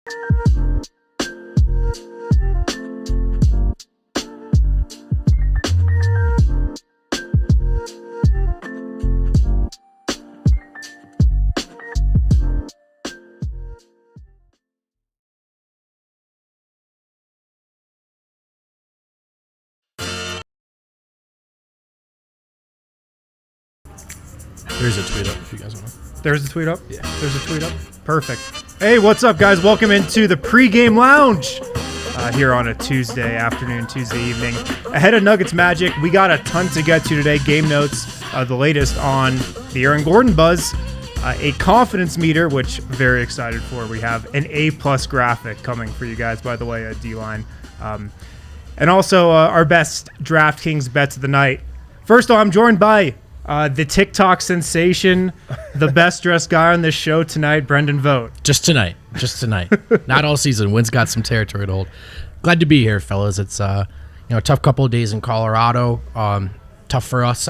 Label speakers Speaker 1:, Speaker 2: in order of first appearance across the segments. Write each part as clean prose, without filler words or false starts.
Speaker 1: There's a tweet up if you guys want to.
Speaker 2: There's a tweet up?
Speaker 1: Yeah.
Speaker 2: There's a tweet up? Perfect. Hey, what's up, guys? Welcome into the pregame lounge here on a Tuesday afternoon, Tuesday evening. Ahead of Nuggets Magic, we got a ton to get to today. Game notes, the latest on the Aaron Gordon buzz, a confidence meter, which I'm very excited for. We have an A-plus graphic coming for you guys, by the way, D-Line. And also our best DraftKings bets of the night. First of all, I'm joined by the TikTok sensation, the best dressed guy on this show tonight, Brendan Vogt.
Speaker 1: Just tonight. Not all season. Wynn's got some territory to hold. Glad to be here, fellas. It's a tough couple of days in Colorado. Tough for us,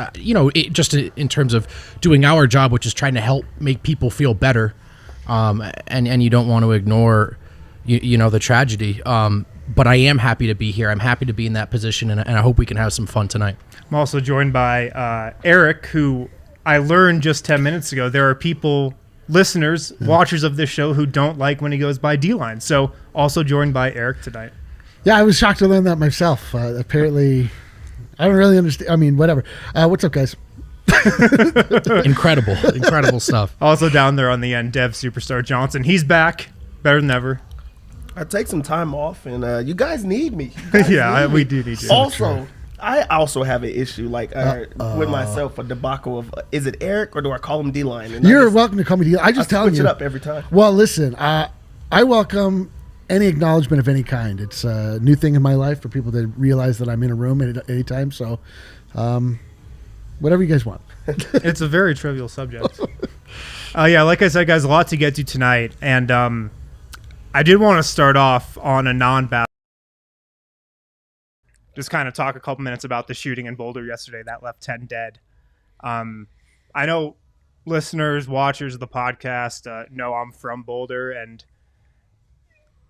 Speaker 1: just in terms of doing our job, which is trying to help make people feel better. And you don't want to ignore, the tragedy. But I am happy to be here. I'm happy to be in that position, and I hope we can have some fun tonight.
Speaker 2: I'm also joined by Eric, who I learned just 10 minutes ago. There are people, listeners, watchers of this show who don't like when he goes by D-Line. So also joined by Eric tonight.
Speaker 3: Yeah, I was shocked to learn that myself. Apparently, I don't really understand. I mean, whatever. What's up, guys?
Speaker 1: Incredible stuff.
Speaker 2: Also down there on the end, Dev Superstar Johnson. He's back, better than ever.
Speaker 4: I take some time off, and you guys need me.
Speaker 2: We do need you.
Speaker 4: Also, I also have an issue, with myself, a debacle of, is it Eric or do I call him D-Line? And
Speaker 3: You're welcome to call me D-Line. I just tell you.
Speaker 4: Switch it up every time.
Speaker 3: Well, listen, I welcome any acknowledgement of any kind. It's a new thing in my life for people to realize that I'm in a room at any time. So, whatever you guys want.
Speaker 2: It's a very trivial subject. Like I said, guys, a lot to get to tonight. And I did want to start off on a non-basketball. Just kind of talk a couple minutes about the shooting in Boulder yesterday that left 10 dead. I know listeners, watchers of the podcast know I'm from Boulder, and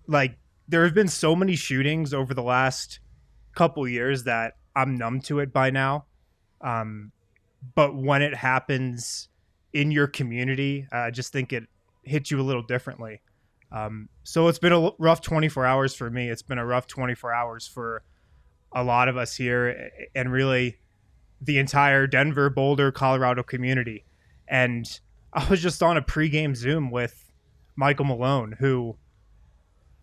Speaker 2: there have been so many shootings over the last couple years that I'm numb to it by now. But when it happens in your community, I just think it hits you a little differently. So it's been a rough 24 hours for me. It's been a rough 24 hours for a lot of us here, and really the entire Denver, Boulder, Colorado community. And I was just on a pregame Zoom with Michael Malone, who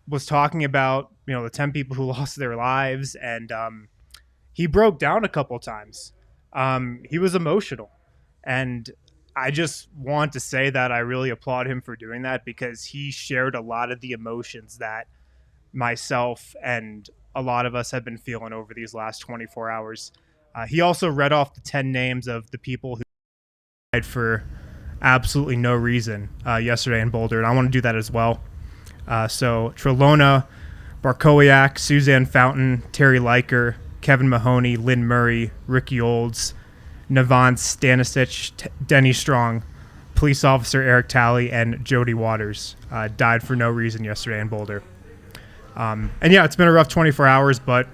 Speaker 2: was talking about, the 10 people who lost their lives. And he broke down a couple times. He was emotional. And I just want to say that I really applaud him for doing that, because he shared a lot of the emotions that myself and a lot of us have been feeling over these last 24 hours. He also read off the 10 names of the people who died for absolutely no reason yesterday in Boulder, and I want to do that as well. So Trelona, Barkowiak, Suzanne Fountain, Terry Leiker, Kevin Mahoney, Lynn Murray, Ricky Olds, Navon Stanisic, Denny Strong, police officer Eric Talley, and Jody Waters died for no reason yesterday in Boulder. It's been a rough 24 hours, but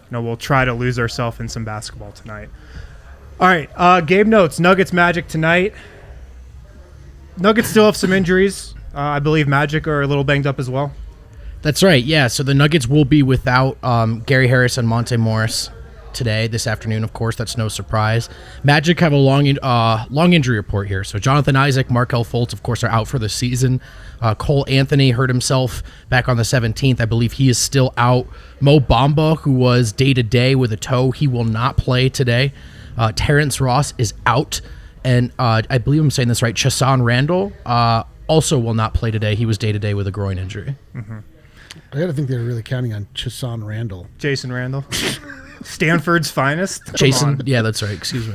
Speaker 2: we'll try to lose ourselves in some basketball tonight. All right, game notes. Nuggets Magic tonight. Nuggets still have some injuries. I believe Magic are a little banged up as well.
Speaker 1: That's right, yeah. So the Nuggets will be without Gary Harris and Monte Morris this afternoon, of course. That's no surprise. Magic have a long injury report here. So Jonathan Isaac, Markelle Fultz, of course, are out for the season. Cole Anthony hurt himself back on the 17th. I believe he is still out. Mo Bamba, who was day-to-day with a toe, he will not play today. Terrence Ross is out. And I believe I'm saying this right, Chasson Randall also will not play today. He was day-to-day with a groin injury.
Speaker 3: Mm-hmm. I got to think they were really counting on Chasson Randall.
Speaker 2: Jason Randall. Stanford's finest.
Speaker 1: Jason, yeah, that's right. Excuse me.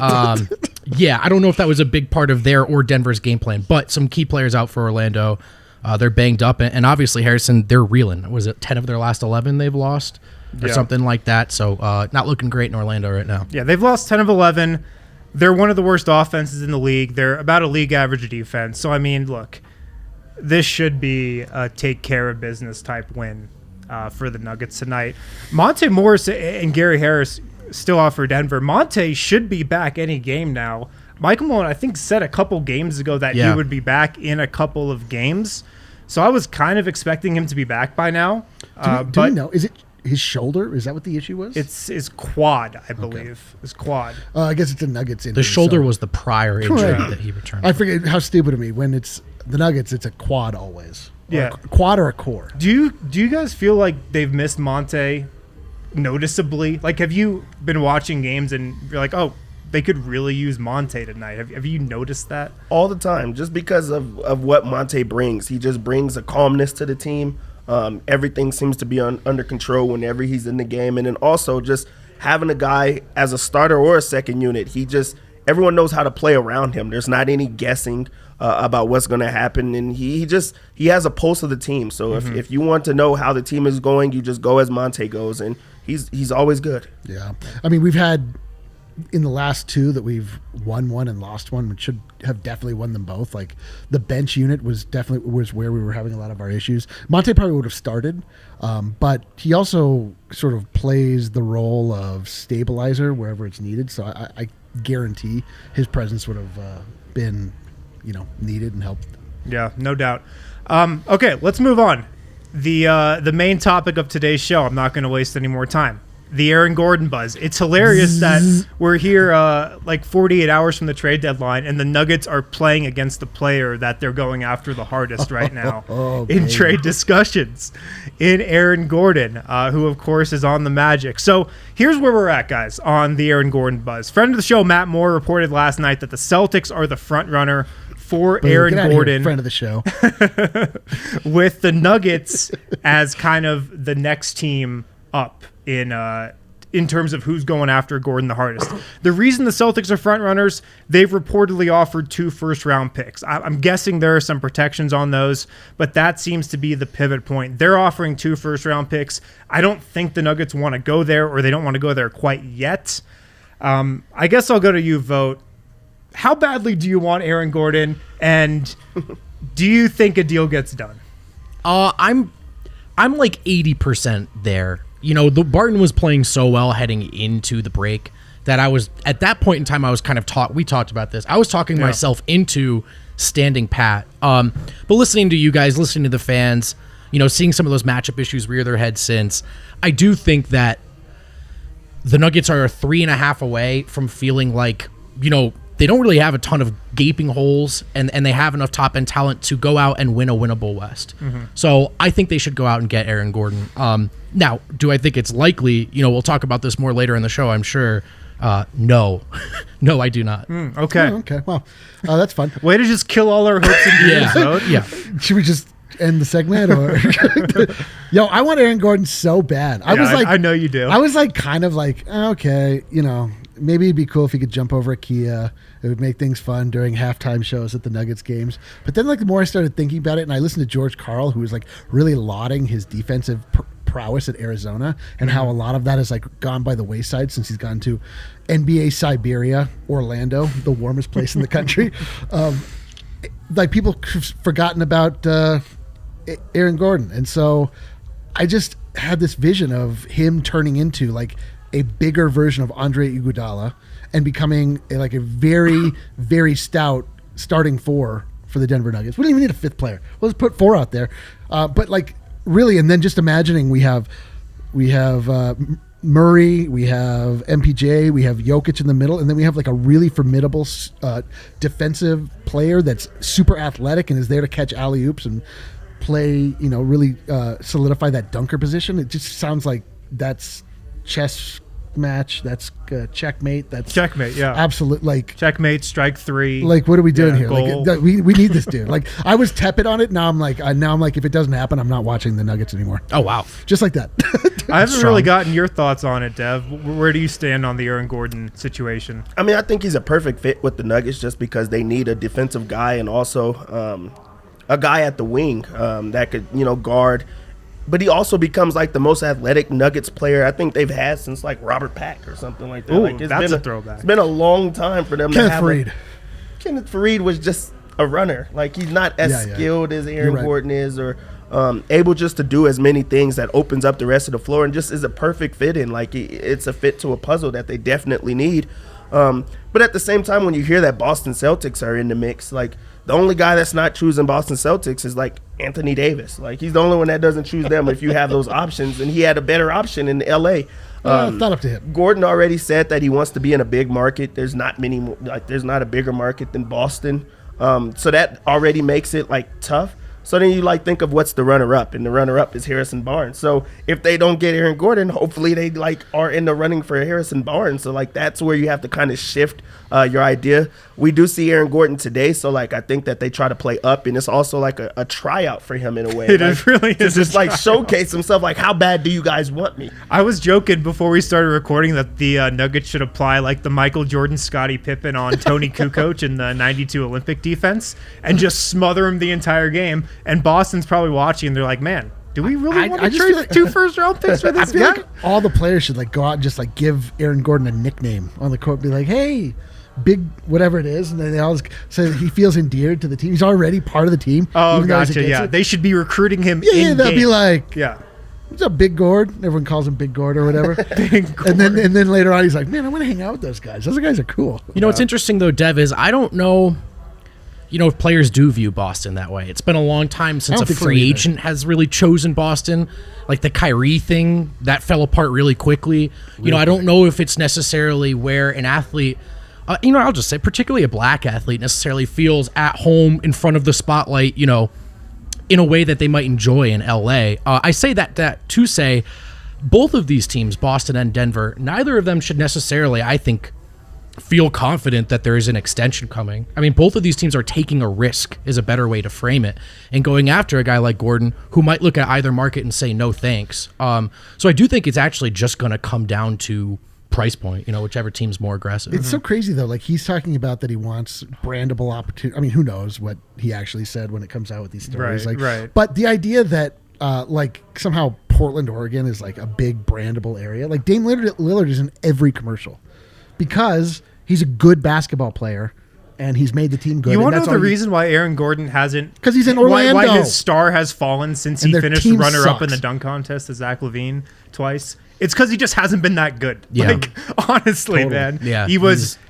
Speaker 1: I don't know if that was a big part of their or Denver's game plan, but some key players out for Orlando. They're banged up, and obviously Harrison, they're reeling. Was it 10 of their last 11 they've lost or something like that? So not looking great in Orlando right now.
Speaker 2: Yeah, they've lost 10 of 11. They're one of the worst offenses in the league. They're about a league average defense. So, I mean, look, this should be a take care of business type win for the Nuggets tonight. Monte Morris and Gary Harris still off for Denver. Monte should be back any game now. Michael Malone, I think, said a couple games ago that he would be back in a couple of games. So I was kind of expecting him to be back by now.
Speaker 3: Do we know? Is it his shoulder? Is that what the issue was?
Speaker 2: It's his quad, I believe. His quad.
Speaker 3: I guess it's a Nuggets injury.
Speaker 1: The shoulder was the prior injury that he returned.
Speaker 3: I forget how stupid of me. When it's the Nuggets, it's a quad always.
Speaker 2: Yeah.
Speaker 3: A quad or a core.
Speaker 2: Do you guys feel like they've missed Monte noticeably? Like, have you been watching games and you're like, oh, they could really use Monte tonight? Have you noticed that?
Speaker 4: All the time, just because of what Monte brings. He just brings a calmness to the team. Everything seems to be under control whenever he's in the game. And then also just having a guy as a starter or a second unit, everyone knows how to play around him. There's not any guessing about what's going to happen. And he has a pulse of the team. So if you want to know how the team is going, you just go as Monte goes. And he's always good.
Speaker 3: Yeah. I mean, we've had in the last two that we've won one and lost one, which should have definitely won them both. Like the bench unit was where we were having a lot of our issues. Monte probably would have started, but he also sort of plays the role of stabilizer wherever it's needed. So I guarantee his presence would have been, needed and helped.
Speaker 2: Yeah, no doubt. Okay, let's move on. The main topic of today's show. I'm not going to waste any more time. The Aaron Gordon buzz. It's hilarious that we're here like 48 hours from the trade deadline, and the Nuggets are playing against the player that they're going after the hardest right now in trade discussions, in Aaron Gordon, who, of course, is on the Magic. So here's where we're at, guys, on the Aaron Gordon buzz. Friend of the show, Matt Moore, reported last night that the Celtics are the front runner for Aaron Gordon,
Speaker 3: friend of the show,
Speaker 2: with the Nuggets as kind of the next team up in terms of who's going after Gordon the hardest. The reason the Celtics are front runners, they've reportedly offered 2 first-round picks. I'm guessing there are some protections on those, but that seems to be the pivot point. They're offering 2 first-round picks. I don't think the Nuggets want to go there, or they don't want to go there quite yet. I guess I'll go to you, Vogt. How badly do you want Aaron Gordon, and do you think a deal gets done?
Speaker 1: I'm like 80% there. The Barton was playing so well heading into the break that I was, at that point in time, I was kind of we talked about this. I was talking myself into standing pat. But listening to you guys, listening to the fans, seeing some of those matchup issues rear their heads since, I do think that the Nuggets are 3.5 away from feeling like, they don't really have a ton of gaping holes, and they have enough top-end talent to go out and win a winnable West. Mm-hmm. So I think they should go out and get Aaron Gordon. Now, do I think it's likely? We'll talk about this more later in the show, I'm sure. No. No, I do not.
Speaker 2: Okay.
Speaker 3: Oh, okay. Well, that's fun.
Speaker 2: Way to just kill all our hopes and dreams.
Speaker 1: Yeah.
Speaker 3: Should we just end the segment? Or Yo, I want Aaron Gordon so bad.
Speaker 2: I know you do.
Speaker 3: I was like, kind of like, okay, maybe it'd be cool if he could jump over a Kia. It would make things fun during halftime shows at the Nuggets games. But then, the more I started thinking about it, and I listened to George Karl, who was really lauding his defensive prowess at Arizona, and how a lot of that has gone by the wayside since he's gone to NBA Siberia, Orlando, the warmest place in the country. People have forgotten about Aaron Gordon, and so I just had this vision of him turning into a bigger version of Andre Iguodala and becoming a very, very stout starting 4 for the Denver Nuggets. We don't even need a 5th player. Let's put 4 out there. But really, and then just imagining we have Murray, we have MPJ, we have Jokic in the middle, and then we have a really formidable defensive player that's super athletic and is there to catch alley-oops and play, really solidify that dunker position. It just sounds like that's chess match. That's checkmate. That's
Speaker 2: checkmate. Yeah,
Speaker 3: absolute.
Speaker 2: Checkmate. Strike 3.
Speaker 3: What are we doing here?
Speaker 2: Goal.
Speaker 3: We need this dude. I was tepid on it. Now I'm like, if it doesn't happen, I'm not watching the Nuggets anymore.
Speaker 1: Oh wow,
Speaker 3: just like that.
Speaker 2: I haven't really gotten your thoughts on it, Dev. Where do you stand on the Aaron Gordon situation?
Speaker 4: I mean, I think he's a perfect fit with the Nuggets just because they need a defensive guy and also a guy at the wing that could guard. But he also becomes the most athletic Nuggets player I think they've had since Robert Pack or something like that.
Speaker 2: Ooh, that's a throwback.
Speaker 4: It's been a long time for them
Speaker 3: Kenneth
Speaker 4: to have
Speaker 3: Faried.
Speaker 4: Kenneth Faried was just a runner. Like, he's not as skilled as Aaron
Speaker 3: right.
Speaker 4: Gordon is, or able just to do as many things that opens up the rest of the floor, and just is a perfect fit in. Like, it's a fit to a puzzle that they definitely need. But at the same time, when you hear that Boston Celtics are in the mix, like, the only guy that's not choosing Boston Celtics is, like, Anthony Davis. Like, he's the only one that doesn't choose them if you have those options, and he had a better option in L.A.
Speaker 3: It's not up to him.
Speaker 4: Gordon already said that he wants to be in a big market. There's not many, like, there's not a bigger market than Boston. So that already makes it, like, tough. So then you, like, think of what's the runner-up, and the runner-up is Harrison Barnes. So if they don't get Aaron Gordon, hopefully they, like, are in the running for Harrison Barnes. So, like, that's where you have to kind of shift your idea. We do see Aaron Gordon today, so, like, I think that they try to play up, and it's also like a tryout for him in a way.
Speaker 2: It
Speaker 4: like,
Speaker 2: really is.
Speaker 4: To just, like, showcase himself, like, how bad do you guys want me?
Speaker 2: I was joking before we started recording that the Nuggets should apply, like, the Michael Jordan, Scottie Pippen on Tony Kukoc in the 92 Olympic defense and just smother him the entire game. And Boston's probably watching, and they're like, man, do we really want to trade
Speaker 3: like,
Speaker 2: 2 first-round picks for
Speaker 3: I
Speaker 2: this
Speaker 3: feel
Speaker 2: guy?
Speaker 3: like all the players should, like, go out and just, like, give Aaron Gordon a nickname on the court. Be like, hey, big whatever it is, and then they always say he feels endeared to the team. He's already part of the team.
Speaker 2: Oh, gotcha, yeah. They should be recruiting him
Speaker 3: Yeah, they'll be like,
Speaker 2: yeah.
Speaker 3: what's up, Big Gord? Everyone calls him Big Gord or whatever. And then later on, he's like, man, I want to hang out with those guys. Those guys are cool.
Speaker 1: You know, what's interesting, though, Dev, is I don't know, you know, if players do view Boston that way. It's been a long time since a free agent has really chosen Boston. Like the Kyrie thing, that fell apart really quickly. You know, I don't know if it's necessarily where an athlete, you know, I'll just say, particularly a black athlete, necessarily feels at home in front of the spotlight, you know, in a way that they might enjoy in LA. I say that to say both of these teams, Boston and Denver, neither of them should necessarily, I think, feel confident that there is an extension coming. I mean, both of these teams are taking a risk, is a better way to frame it, and going after a guy like Gordon who might look at either market and say no thanks. So I do think it's actually just going to come down to price point, you know, whichever team's more aggressive.
Speaker 3: It's so crazy, though. Like, he's talking about that he wants brandable opportunity. I mean, who knows what he actually said when it comes out with these stories.
Speaker 2: Right.
Speaker 3: But the idea that, like, somehow Portland, Oregon is, like, a big brandable area. Like, Dame Lillard is in every commercial because he's a good basketball player and he's made the team good.
Speaker 2: You want to know the reason why Aaron Gordon hasn't...
Speaker 3: Because he's in Orlando.
Speaker 2: Why his star has fallen since he finished runner-up in the
Speaker 3: sucks.
Speaker 2: dunk contest to Zach LaVine twice? It's because he just hasn't been that good.
Speaker 1: Yeah.
Speaker 2: Like, honestly, man.
Speaker 1: Yeah.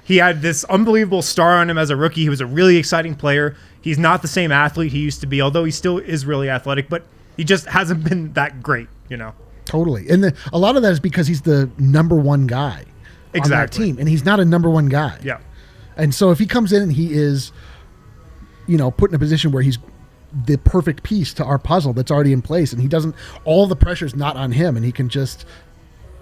Speaker 2: He had this unbelievable star on him as a rookie. He was a really exciting player. He's not the same athlete he used to be, although he still is really athletic, but he just hasn't been that great, you know?
Speaker 3: Totally. And a lot of that is because he's the number one guy on that team, and he's not a number one guy.
Speaker 2: Yeah.
Speaker 3: And so if he comes in and he is, you know, put in a position where he's the perfect piece to our puzzle that's already in place, and he doesn't, all the pressure's not on him, and he can just,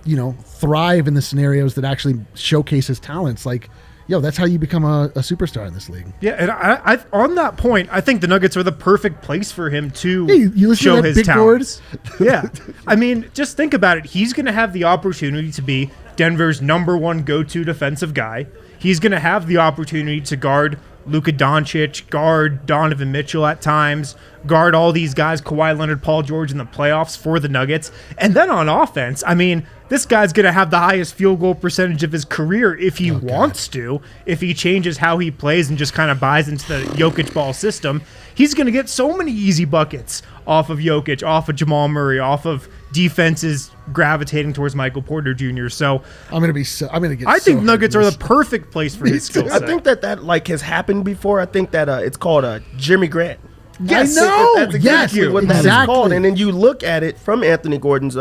Speaker 3: you know, thrive in the scenarios that actually showcase his talents. Like, yo, that's how you become a superstar in this league.
Speaker 2: Yeah, and I on that point, I think the Nuggets are the perfect place for him to
Speaker 3: you listen
Speaker 2: show
Speaker 3: to that
Speaker 2: his
Speaker 3: big
Speaker 2: talents. Yeah. I mean, just think about it. He's going to have the opportunity to be Denver's number one go-to defensive guy. He's going to have the opportunity to guard Luka Doncic, guard Donovan Mitchell at times, guard all these guys, Kawhi Leonard, Paul George in the playoffs for the Nuggets. And then on offense, I mean, this guy's going to have the highest field goal percentage of his career if he wants to, if he changes how he plays and just kind of buys into the Jokic ball system. He's going to get so many easy buckets off of Jokic, off of Jamal Murray, off of defenses gravitating towards Michael Porter Jr. So I think Nuggets are the perfect place for his skill set.
Speaker 4: I think that like has happened before. I think that it's called Jimmy Grant.
Speaker 3: Yes, I know.
Speaker 4: That's exactly what that is called. And then you look at it from Anthony Gordon's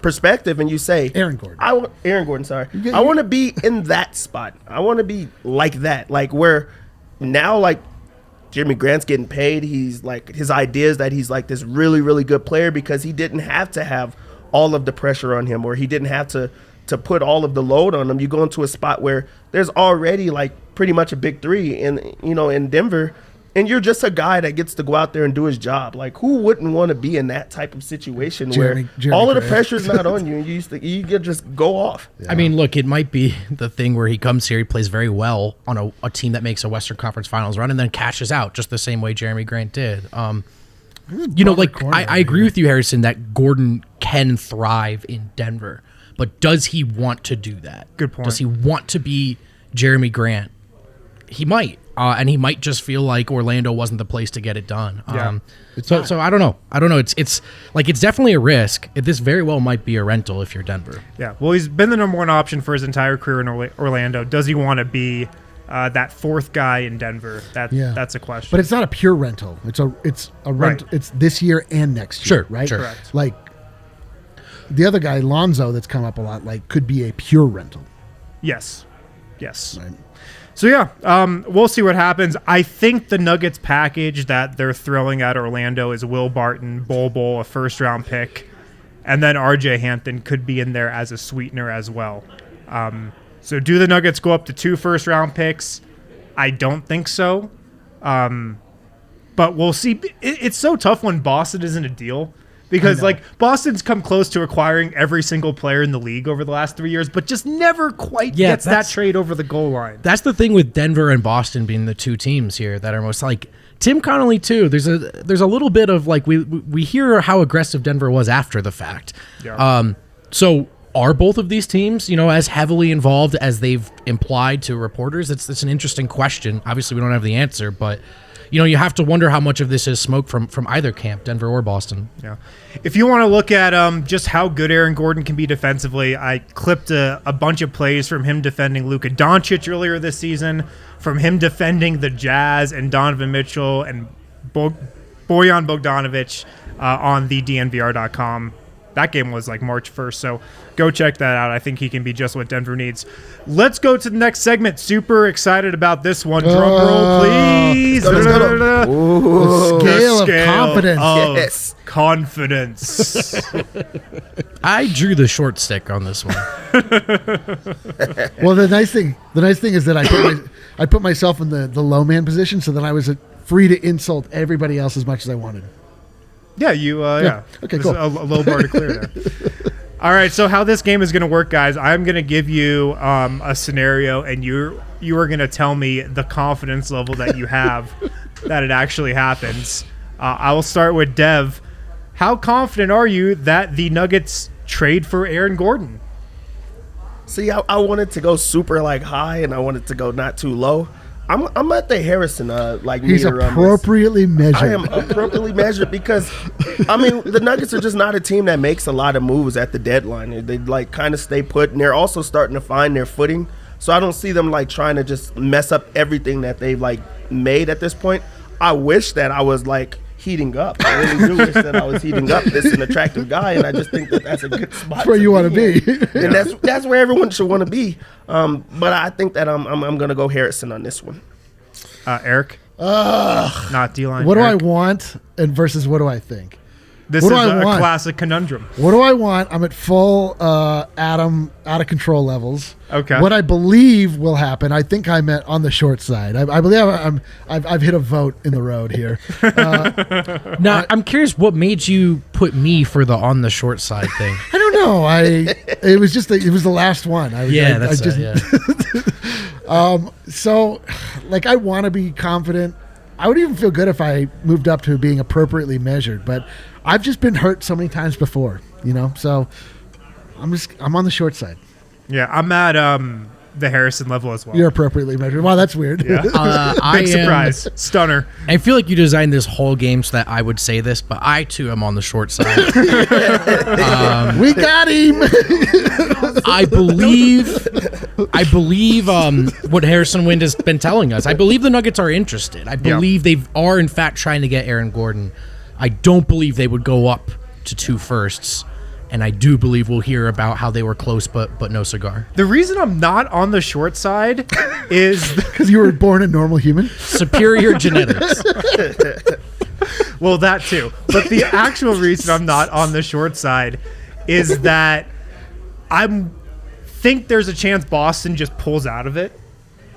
Speaker 4: perspective, and you say,
Speaker 3: Aaron Gordon.
Speaker 4: Aaron Gordon, sorry. I want to be in that spot. I want to be like that, like where now, like Jimmy Grant's getting paid. He's like, his idea is that he's like this really, really good player because he didn't have to have all of the pressure on him, or he didn't have to put all of the load on him. You go into a spot where there's already like pretty much a big three in Denver, and you're just a guy that gets to go out there and do his job. Like, who wouldn't want to be in that type of situation where all of the pressure's not on you and you can just go off?
Speaker 1: Yeah. I mean, look, it might be the thing where he comes here, he plays very well on a team that makes a Western Conference Finals run and then cashes out just the same way Jeremy Grant did. You know, like, I agree with you, Harrison, that Gordon can thrive in Denver, but does he want to do that?
Speaker 2: Good point.
Speaker 1: Does he want to be Jeremy Grant he might. And he might just feel like Orlando wasn't the place to get it done.
Speaker 2: Yeah.
Speaker 1: So I don't know. It's definitely a risk. This very well might be a rental if you're Denver.
Speaker 2: Yeah. Well, he's been the number one option for his entire career in Orlando. Does he want to be that fourth guy in Denver? That's a question.
Speaker 3: But it's not a pure rental. It's a rental.
Speaker 2: Right.
Speaker 3: It's this year and next year.
Speaker 1: Sure.
Speaker 3: Right.
Speaker 1: Sure.
Speaker 2: Correct.
Speaker 3: Like the other guy, Lonzo, that's come up a lot. Like could be a pure rental.
Speaker 2: Yes.
Speaker 3: Right.
Speaker 2: So, yeah, we'll see what happens. I think the Nuggets package that they're throwing at Orlando is Will Barton, Bol, a first-round pick, and then R.J. Hampton could be in there as a sweetener as well. So do the Nuggets go up to 2 first-round picks? I don't think so. But we'll see. It's so tough when Boston isn't a deal. Because, Boston's come close to acquiring every single player in the league over the last 3 years, but just never quite gets that trade over the goal line.
Speaker 1: That's the thing with Denver and Boston being the 2 teams here that are most Tim Connolly too. There's a little bit of we hear how aggressive Denver was after the fact.
Speaker 2: Yeah.
Speaker 1: So are both of these teams, as heavily involved as they've implied to reporters? It's an interesting question. Obviously, we don't have the answer, but you have to wonder how much of this is smoke from either camp, Denver or Boston.
Speaker 2: Yeah. If you want to look at just how good Aaron Gordon can be defensively, I clipped a bunch of plays from him defending Luka Doncic earlier this season, from him defending the Jazz and Donovan Mitchell and Bojan Bogdanovic on the DNVR.com. That game was March 1st, so go check that out. I think he can be just what Denver needs. Let's go to the next segment. Super excited about this one. Drum roll, please.
Speaker 3: The scale of confidence.
Speaker 4: Yes.
Speaker 2: Confidence.
Speaker 1: I drew the short stick on this one.
Speaker 3: Well, the nice thing is that I put myself in the low man position, so that I was free to insult everybody else as much as I wanted.
Speaker 2: Yeah, yeah.
Speaker 3: Okay, cool.
Speaker 2: A low bar to clear there. All right, so how this game is going to work, guys, I'm going to give you a scenario, and you are going to tell me the confidence level that you have that it actually happens. I will start with Dev. How confident are you that the Nuggets trade for Aaron Gordon?
Speaker 4: See, I wanted to go super high, and I wanted to go not too low. I'm at the Harrison
Speaker 3: he's appropriately measured.
Speaker 4: I am appropriately measured because the Nuggets are just not a team that makes a lot of moves at the deadline. They kind of stay put, and they're also starting to find their footing. So I don't see them trying to just mess up everything that they've made at this point. I wish that I was heating up. I really do wish that I was heating up. This is an attractive guy, and I just think that that's a good spot.
Speaker 3: That's where you want to be.
Speaker 4: And that's where everyone should want to be. But I think that I'm going to go Harrison on this one.
Speaker 2: Eric? Not D-line.
Speaker 3: What
Speaker 2: Eric.
Speaker 3: do I want and versus what do I think?
Speaker 2: This
Speaker 3: what
Speaker 2: is
Speaker 3: do I
Speaker 2: a
Speaker 3: want?
Speaker 2: classic conundrum.
Speaker 3: What do I want? I'm at full Adam out of control levels.
Speaker 2: Okay.
Speaker 3: What I believe will happen, I think I'm on the short side. I believe I've hit a vote in the road here.
Speaker 1: Now, I'm curious what made you put me for the on the short side thing.
Speaker 3: I don't know. It was just it was the last one. So I want to be confident. I would even feel good if I moved up to being appropriately measured, but I've just been hurt so many times before, so I'm on the short side.
Speaker 2: Yeah, I'm at the Harrison level as well.
Speaker 3: You're appropriately measured. Wow, that's weird.
Speaker 2: Yeah. Big surprise. Stunner.
Speaker 1: I feel like you designed this whole game so that I would say this, but I too am on the short side.
Speaker 3: We got him.
Speaker 1: I believe what Harrison Wind has been telling us. I believe the Nuggets are interested. I believe they are in fact trying to get Aaron Gordon. I don't believe they would go up to 2 firsts. And I do believe we'll hear about how they were close, but no cigar.
Speaker 2: The reason I'm not on the short side is
Speaker 3: because you were born a normal human.
Speaker 1: Superior genetics.
Speaker 2: Well, that too. But the actual reason I'm not on the short side is that I think there's a chance Boston just pulls out of it,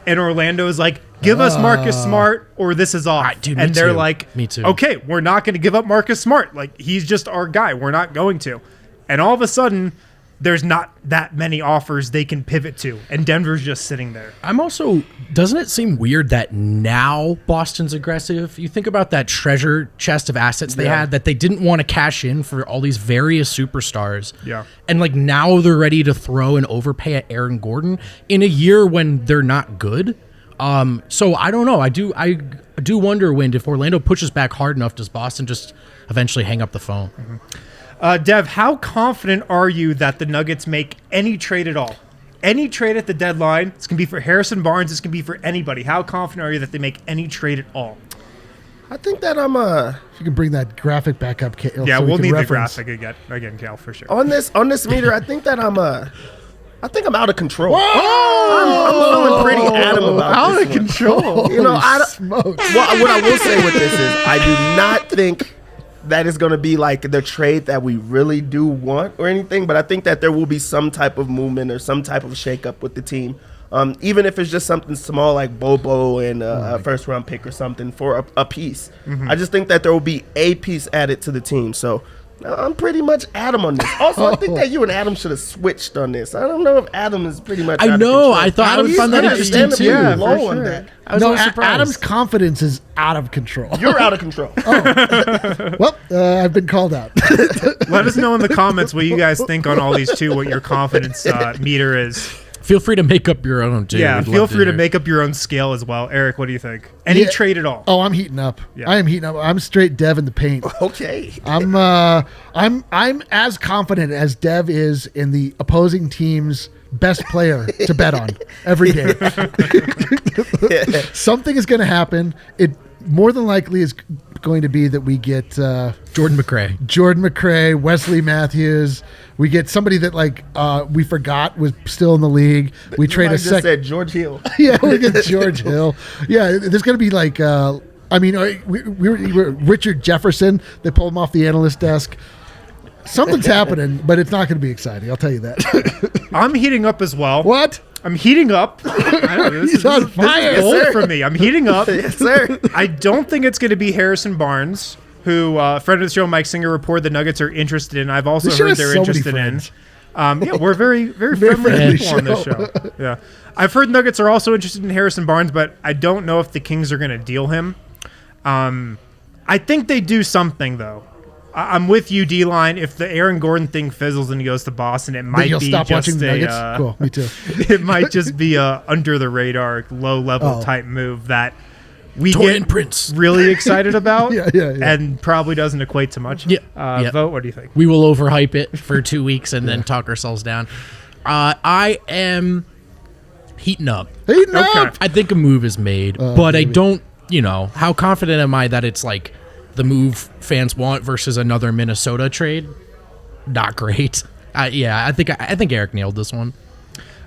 Speaker 2: and Orlando is give us Marcus Smart or this is off.
Speaker 1: Dude,
Speaker 2: and they're
Speaker 1: too. Me too.
Speaker 2: Okay, we're not going to give up Marcus Smart. He's just our guy. We're not going to. And all of a sudden, there's not that many offers they can pivot to, and Denver's just sitting there.
Speaker 1: Doesn't it seem weird that now Boston's aggressive? You think about that treasure chest of assets they had that they didn't want to cash in for all these various superstars.
Speaker 2: Yeah.
Speaker 1: And now they're ready to throw and overpay at Aaron Gordon in a year when they're not good. So I don't know. I do wonder, Wind, if Orlando pushes back hard enough, does Boston just eventually hang up the phone?
Speaker 2: Dev, how confident are you that the Nuggets make any trade at all? Any trade at the deadline? It's going to be for Harrison Barnes. It's going to be for anybody. How confident are you that they make any trade at all?
Speaker 4: I think that I'm
Speaker 3: If you can bring that graphic back up, Kale.
Speaker 2: Yeah,
Speaker 3: so
Speaker 2: we'll
Speaker 3: can
Speaker 2: need
Speaker 3: reference.
Speaker 2: the graphic again, Cal, for sure.
Speaker 4: on this meter. I think that I'm out of control.
Speaker 3: Whoa!
Speaker 4: I'm feeling pretty adamant about this one.
Speaker 3: control.
Speaker 4: You know,
Speaker 3: Smokes.
Speaker 4: what I will say with this is I do not think that is going to be like the trade that we really do want or anything, but I think that there will be some type of movement or some type of shakeup with the team. Even if it's just something small like Bobo and a first-round pick or something for a piece. I just think that there will be a piece added to the team. So I'm pretty much Adam on this. Also, I think that you and Adam should have switched on this. I don't know if Adam is pretty much
Speaker 1: I
Speaker 4: out
Speaker 1: know.
Speaker 4: of
Speaker 1: I thought I would find that interesting too.
Speaker 2: Yeah,
Speaker 4: low
Speaker 2: for
Speaker 4: on
Speaker 2: sure.
Speaker 4: that.
Speaker 1: I was
Speaker 3: No,
Speaker 1: a little surprised.
Speaker 3: Adam's confidence is out of control.
Speaker 4: You're out of control.
Speaker 3: Well, I've been called out.
Speaker 2: Let us know in the comments what you guys think on all these two, what your confidence meter is.
Speaker 1: Feel free to make up your own, too.
Speaker 2: Yeah,
Speaker 1: We'd
Speaker 2: feel
Speaker 1: love
Speaker 2: free to
Speaker 1: hear.
Speaker 2: make up your own scale as well. Eric, what do you think? Any
Speaker 3: Yeah.
Speaker 2: trade at all?
Speaker 3: Oh, I'm heating up.
Speaker 2: Yeah.
Speaker 3: I am heating up. I'm straight Dev in the paint.
Speaker 4: Okay.
Speaker 3: I'm as confident as Dev is in the opposing team's best player to bet on every day. Something is going to happen. It more than likely is going to be that we get
Speaker 1: Jordan McRae,
Speaker 3: Wesley Matthews. We get somebody that we forgot was still in the league. We trade a
Speaker 4: Just
Speaker 3: second.
Speaker 4: said George Hill.
Speaker 3: Yeah, we get George Hill. Yeah, there's going to be we were Richard Jefferson. They pulled him off the analyst desk. Something's happening, but it's not going to be exciting. I'll tell you that.
Speaker 2: I'm heating up as well.
Speaker 3: What?
Speaker 2: I'm heating up. I don't know,
Speaker 3: He's on fire.
Speaker 2: This is gold for me. I'm heating up.
Speaker 4: Yes, sir.
Speaker 2: I don't think it's going to be Harrison Barnes, who friend of the show Mike Singer reported the Nuggets are interested in. I've also
Speaker 3: This show
Speaker 2: heard
Speaker 3: has
Speaker 2: they're
Speaker 3: so many
Speaker 2: interested in.
Speaker 3: friends.
Speaker 2: Yeah, we're very, very
Speaker 3: Very
Speaker 2: friendly
Speaker 3: friendly
Speaker 2: people on this show. Yeah, I've heard Nuggets are also interested in Harrison Barnes, but I don't know if the Kings are going to deal him. I think they do something though. I'm with you, D-Line. If the Aaron Gordon thing fizzles and he goes to Boston, it might
Speaker 3: You'll
Speaker 2: be
Speaker 3: stop
Speaker 2: just
Speaker 3: watching the Nuggets? Cool, me too.
Speaker 2: It might just be a under the radar, low level type move that we
Speaker 1: Torian
Speaker 2: get
Speaker 1: Prince.
Speaker 2: really excited about,
Speaker 3: Yeah.
Speaker 2: and probably doesn't equate to much.
Speaker 1: Yeah.
Speaker 2: Vogt, what do you think?
Speaker 1: We will overhype it for 2 weeks and then talk ourselves down. I am heating up.
Speaker 3: Heating
Speaker 2: Okay.
Speaker 3: up.
Speaker 1: I think a move is made, but
Speaker 3: maybe.
Speaker 1: I don't, how confident am I that it's like the move fans want versus another Minnesota trade? Not great. I think Eric nailed this one.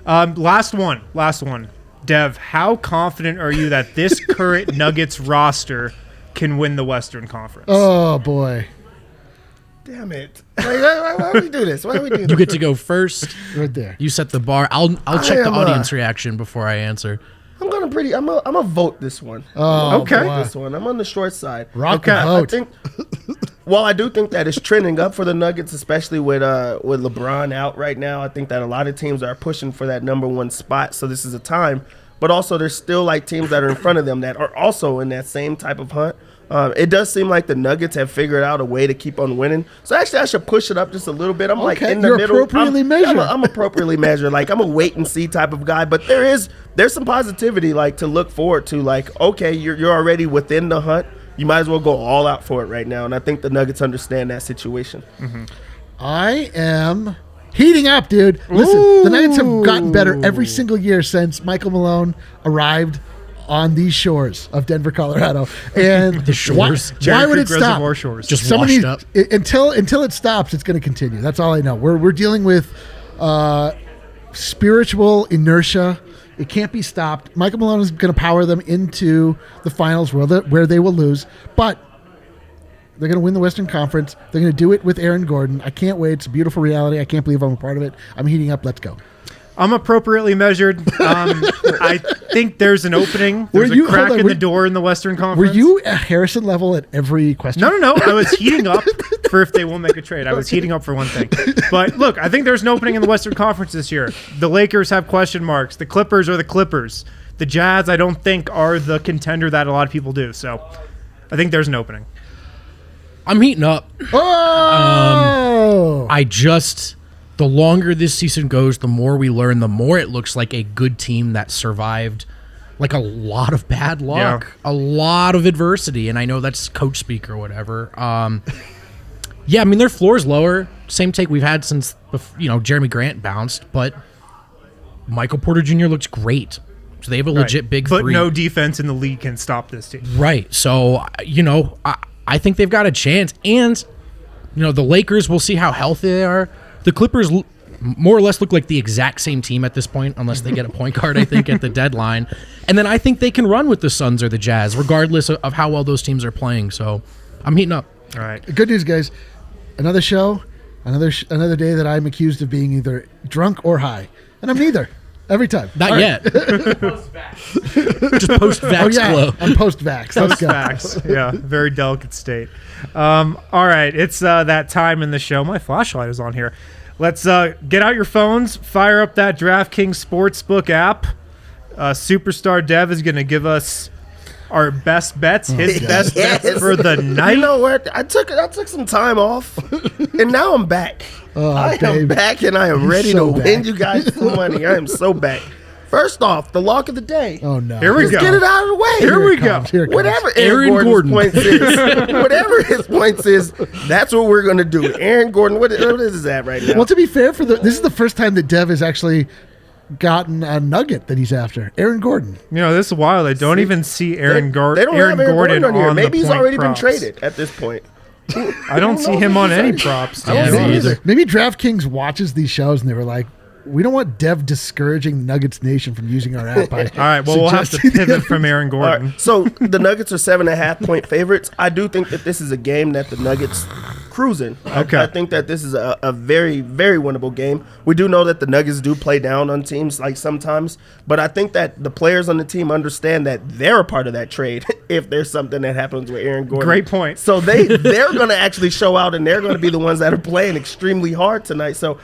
Speaker 2: Last one. Dev, how confident are you that this current Nuggets roster can win the Western Conference?
Speaker 3: Oh boy,
Speaker 4: Damn it. Why do we do this? Why do we do this?
Speaker 1: You get to go first.
Speaker 3: right there.
Speaker 1: You set the bar. I'll check the
Speaker 4: am,
Speaker 1: audience reaction before I answer.
Speaker 4: I'm gonna vote this one.
Speaker 3: Oh,
Speaker 2: Okay.
Speaker 3: boy.
Speaker 4: This one. I'm on the short side.
Speaker 3: Rock
Speaker 2: Okay,
Speaker 3: the
Speaker 2: I
Speaker 4: I
Speaker 3: vote.
Speaker 4: think. Well, I do think that it's trending up for the Nuggets, especially with LeBron out right now. I think that a lot of teams are pushing for that number one spot. So this is a time. But also, there's still like teams that are in front of them that are also in that same type of hunt. It does seem like the Nuggets have figured out a way to keep on winning. So actually, I should push it up just a little bit. I'm like
Speaker 3: Okay,
Speaker 4: in the
Speaker 3: you're
Speaker 4: middle.
Speaker 3: appropriately measured.
Speaker 4: I'm appropriately measured. Like I'm a wait and see type of guy. But there's some positivity like to look forward to. Like okay, you're already within the hunt. You might as well go all out for it right now. And I think the Nuggets understand that situation.
Speaker 3: I am heating up, dude. Listen, the Nuggets have gotten better every single year since Michael Malone arrived on these shores of Denver, Colorado. And
Speaker 1: The shores.
Speaker 3: Why would it
Speaker 2: Creek
Speaker 3: stop?
Speaker 2: Reservoir Shores.
Speaker 1: Just
Speaker 3: Somebody,
Speaker 1: washed up.
Speaker 3: until it stops, it's going to continue. That's all I know. We're dealing with spiritual inertia. It can't be stopped. Michael Malone is going to power them into the finals where they will lose, but they're going to win the Western Conference. They're going to do it with Aaron Gordon. I can't wait. It's a beautiful reality. I can't believe I'm a part of it. I'm heating up. Let's go.
Speaker 2: I'm appropriately measured. I think there's an opening. There's
Speaker 3: Were you-
Speaker 2: a crack
Speaker 3: hold on,
Speaker 2: in
Speaker 3: were-
Speaker 2: the door in the Western
Speaker 3: Were
Speaker 2: Conference.
Speaker 3: you at Harrison level at every question?
Speaker 2: No. I was heating up for if they will make a trade. I was heating up for one thing. But look, I think there's an opening in the Western Conference this year. The Lakers have question marks. The Clippers are the Clippers. The Jazz, I don't think, are the contender that a lot of people do. So I think there's an opening.
Speaker 1: I'm heating up.
Speaker 3: Oh!
Speaker 1: The longer this season goes, the more we learn, the more it looks like a good team that survived like a lot of bad luck, a lot of adversity, and I know that's coach speak or whatever. Yeah, I mean, their floor is lower. Same take we've had since, Jeremy Grant bounced, but Michael Porter Jr. looks great. So they have a legit big
Speaker 2: but
Speaker 1: three.
Speaker 2: no defense in the league can stop this team.
Speaker 1: Right. So, I think they've got a chance. And, the Lakers, we'll see how healthy they are. The Clippers more or less look like the exact same team at this point, unless they get a point guard, I think, at the deadline. And then I think they can run with the Suns or the Jazz, regardless of how well those teams are playing. So I'm heating up.
Speaker 2: All right.
Speaker 3: Good news, guys. Another show, another day that I'm accused of being either drunk or high. And I'm neither. Every time.
Speaker 1: Not yet. Just post-vax glow.
Speaker 3: I'm post-vax. Let's go.
Speaker 2: Post-vax. Yeah, very delicate state. All right, it's that time in the show. My flashlight is on here. Let's get out your phones, fire up that DraftKings Sportsbook app. Superstar Dev is going to give us our best bets, his best bets for the night.
Speaker 4: You know what? I took some time off, and now I'm back. I am back, and I am ready to win you guys some money. I am so back. First off, the lock of the day.
Speaker 3: Oh, no.
Speaker 2: Here we go.
Speaker 4: Get it out of the way.
Speaker 2: Here we go.
Speaker 4: Whatever Aaron Gordon's points is, whatever his points is, that's what we're going to do. Aaron Gordon, what is that right now?
Speaker 3: Well, to be fair, this is the first time that Dev has actually gotten a nugget that he's after. Aaron Gordon.
Speaker 2: This is wild. I don't even see Aaron Gordon.
Speaker 4: They don't have Aaron Gordon on here. Maybe he's already
Speaker 2: props.
Speaker 4: been traded at this point.
Speaker 2: I don't see him on any props.
Speaker 1: Yeah, me either.
Speaker 3: Maybe DraftKings watches these shows and they were like, we don't want Dev discouraging the Nuggets Nation from using our app.
Speaker 2: All right, well, we'll have to pivot from Aaron Gordon.
Speaker 4: Right, so the Nuggets are 7.5-point favorites. I do think that this is a game that the Nuggets cruising.
Speaker 2: Okay.
Speaker 4: I think that this is a very, very winnable game. We do know that the Nuggets do play down on teams like sometimes, but I think that the players on the team understand that they're a part of that trade if there's something that happens with Aaron Gordon.
Speaker 2: Great point.
Speaker 4: So they're going to actually show out, and they're going to be the ones that are playing extremely hard tonight. So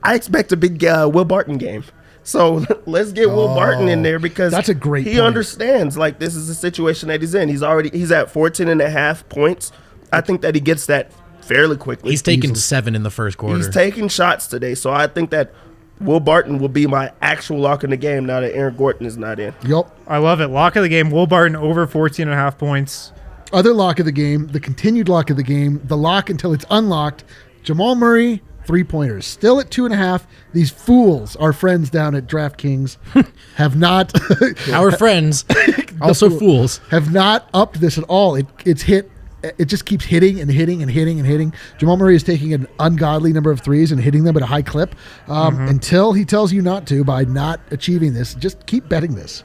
Speaker 4: I expect a big Will Barton game. So let's get Will Barton in there because
Speaker 3: that's a great
Speaker 4: he
Speaker 3: point.
Speaker 4: Understands like this is the situation that he's in. He's at 14.5 points. I think that he gets that fairly quickly.
Speaker 1: He's taken 7 in the first quarter.
Speaker 4: He's taking shots today. So I think that Will Barton will be my actual lock in the game now that Aaron Gordon is not in.
Speaker 3: Yup.
Speaker 2: I love it. Lock of the game, Will Barton over 14.5 points.
Speaker 3: Other lock of the game, the continued lock of the game, the lock until it's unlocked, Jamal Murray, 3-pointers. Still at 2.5. These fools, our friends down at DraftKings, have not...
Speaker 1: Our friends, also fools.
Speaker 3: Have not upped this at all. It's hit... It just keeps hitting and hitting and hitting and hitting. Jamal Murray is taking an ungodly number of threes and hitting them at a high clip until he tells you not to by not achieving this. Just keep betting this.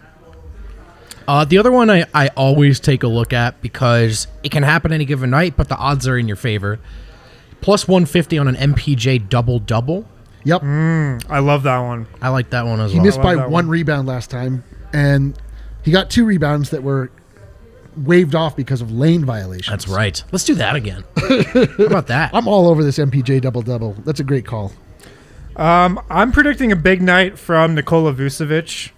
Speaker 1: The other one I always take a look at because it can happen any given night, but the odds are in your favor. Plus 150 on an MPJ double-double.
Speaker 3: Yep.
Speaker 2: I love that one.
Speaker 1: I like that one as
Speaker 3: He
Speaker 1: well.
Speaker 3: missed by one rebound last time, and he got 2 rebounds that were waved off because of lane violations.
Speaker 1: That's right. Let's do that again. How about that?
Speaker 3: I'm all over this MPJ double-double. That's a great call.
Speaker 2: I'm predicting a big night from Nikola Vucevic.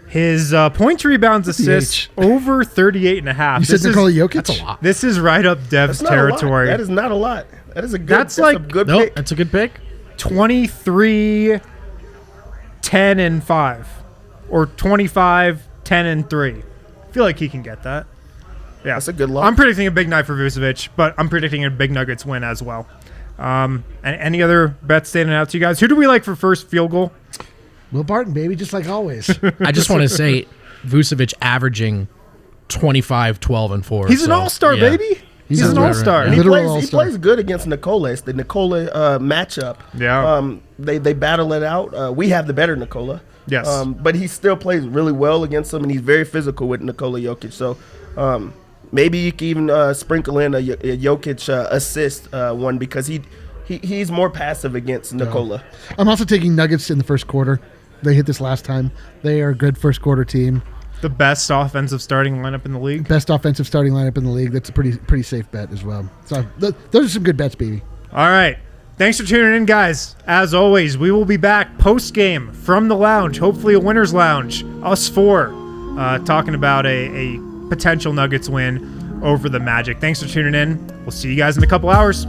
Speaker 2: His points, rebounds, assists over 38.5.
Speaker 3: You said Nikola Jokic?
Speaker 1: That's a lot.
Speaker 2: This is right up Dev's territory.
Speaker 4: That is not a lot. That is a good.
Speaker 2: That's
Speaker 4: a good
Speaker 1: Nope,
Speaker 4: pick.
Speaker 1: that's a good pick.
Speaker 2: 23, 10, and 5. Or 25, 10, and 3. I feel like he can get that. Yeah,
Speaker 4: That's a good lock.
Speaker 2: I'm predicting a big night for Vucevic, but I'm predicting a big Nuggets win as well. And any other bets standing out to you guys? Who do we like for first field goal?
Speaker 3: Will Barton, baby, just like always.
Speaker 1: I just want to say Vucevic averaging 25, 12, and 4.
Speaker 2: He's an all-star, baby. He's an all-star.
Speaker 3: right.
Speaker 4: He
Speaker 3: Literal
Speaker 4: he plays good against Nikola. It's the Nikola matchup.
Speaker 2: Yeah.
Speaker 4: They battle it out. We have the better Nikola.
Speaker 2: Yes.
Speaker 4: But he still plays really well against him, and he's very physical with Nikola Jokic. So maybe you can even sprinkle in a Jokic assist one because he's more passive against Nikola.
Speaker 3: I'm also taking Nuggets in the first quarter. They hit this last time. They are a good first quarter team.
Speaker 2: The best offensive starting lineup in the league.
Speaker 3: Best offensive starting lineup in the league. That's a pretty safe bet as well. So those are some good bets, baby.
Speaker 2: All right. Thanks for tuning in, guys. As always, we will be back post-game from the lounge, hopefully a winner's lounge, us 4, talking about a potential Nuggets win over the Magic. Thanks for tuning in. We'll see you guys in a couple hours.